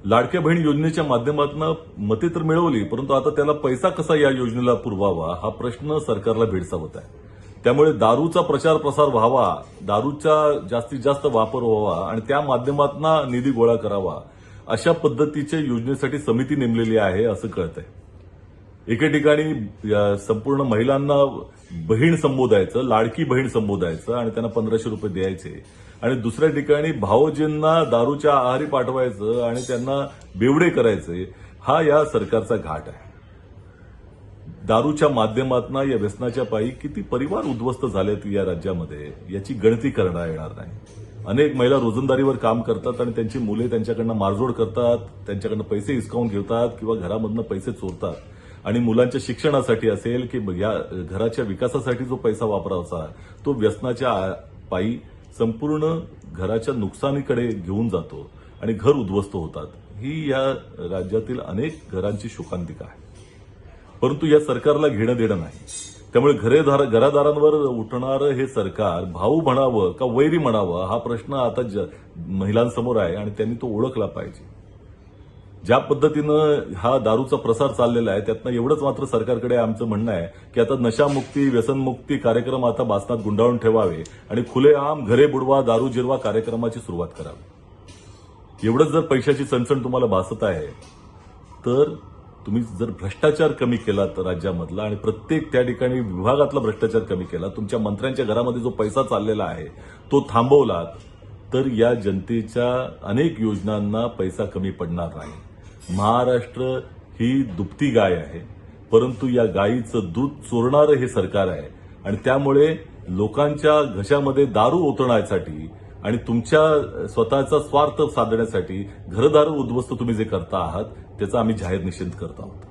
लाडक्या बहीण योजनेच्या माध्यमातून मते तर मिळवली, परंतु आता त्याला पैसा कसा या योजनेला पुरवावा हा प्रश्न सरकारला भेडसावत आहे. त्यामुळे दारूचा प्रचार प्रसार व्हावा, दारूचा जास्तीत जास्त वापर व्हावा आणि त्या माध्यमातून निधी गोळा करावा अशा पद्धतीच्या योजनेसाठी समिती नेमलेली आहे असं कळतंय. एके ठिकाणी संपूर्ण महिलांना बहीण संबोधायचं, लाडकी बहीण संबोधायचं आणि त्यांना 1500 रुपये द्यायचे आणि दुसऱ्या ठिकाणी भावजींना दारूच्या आहारी पाठवायचं आणि त्यांना बेवडे करायचे. हा या सरकारचा घाट आहे. दारूच्या माध्यमातून या व्यसनाच्या पायी किती परिवार उद्ध्वस्त झालेत या राज्यामध्ये याची गणती करता येणार नाही. अनेक महिला रोजंदारीवर काम करतात आणि त्यांची मुले त्यांच्याकडनं मारझोड करतात, त्यांच्याकडनं पैसे हिसकावून घेतात किंवा घरामधनं पैसे चोरतात आणि मुलांच्या शिक्षणासाठी असेल की या घराच्या विकासासाठी जो पैसा वापरायचा तो व्यसनाच्या पायी संपूर्ण घराच्या नुकसानीकडे घेऊन जातो आणि घर उद्ध्वस्त होतात. ही या राज्यातील अनेक घरांची शोकांतिका आहे. परंतु या सरकारला घेणं देणं नाही. त्यामुळे घरादारांवर उठणारं हे सरकार भाऊ म्हणावं का वैरी म्हणावं हा प्रश्न आता महिलांसमोर आहे आणि त्यांनी तो ओळखला पाहिजे. ज्या पद्धतीनं हा दारूचा प्रसार चाललेला आहे त्यातनं एवढंच मात्र सरकारकडे आमचं म्हणणं आहे की आता नशामुक्ती व्यसनमुक्ती कार्यक्रम आता बासनात गुंडाळून ठेवावे आणि खुलेआम घरे बुडवा दारू जिरवा कार्यक्रमाची सुरुवात करावी. एवढंच जर पैशाची चणचण तुम्हाला भासत आहे तर तुम्ही जर भ्रष्टाचार कमी केला तर राज्यामधला आणि प्रत्येक त्या ठिकाणी विभागातला भ्रष्टाचार कमी केला, तुमच्या मंत्र्यांच्या घरामध्ये जो पैसा चाललेला आहे तो थांबवलात तर या जनतेच्या अनेक योजनांना पैसा कमी पडणार नाही. महाराष्ट्र ही दुभती गाय आहे, परंतु या गायीचं दूध चोरणारं हे सरकार आहे आणि त्यामुळे लोकांच्या घशामध्ये दारू ओतण्यासाठी आणि तुमच्या स्वतःचा स्वार्थ साधण्यासाठी घरदार उद्ध्वस्त तुम्ही जे करता आहात त्याचा आम्ही जाहीर निषेध करत आहोत.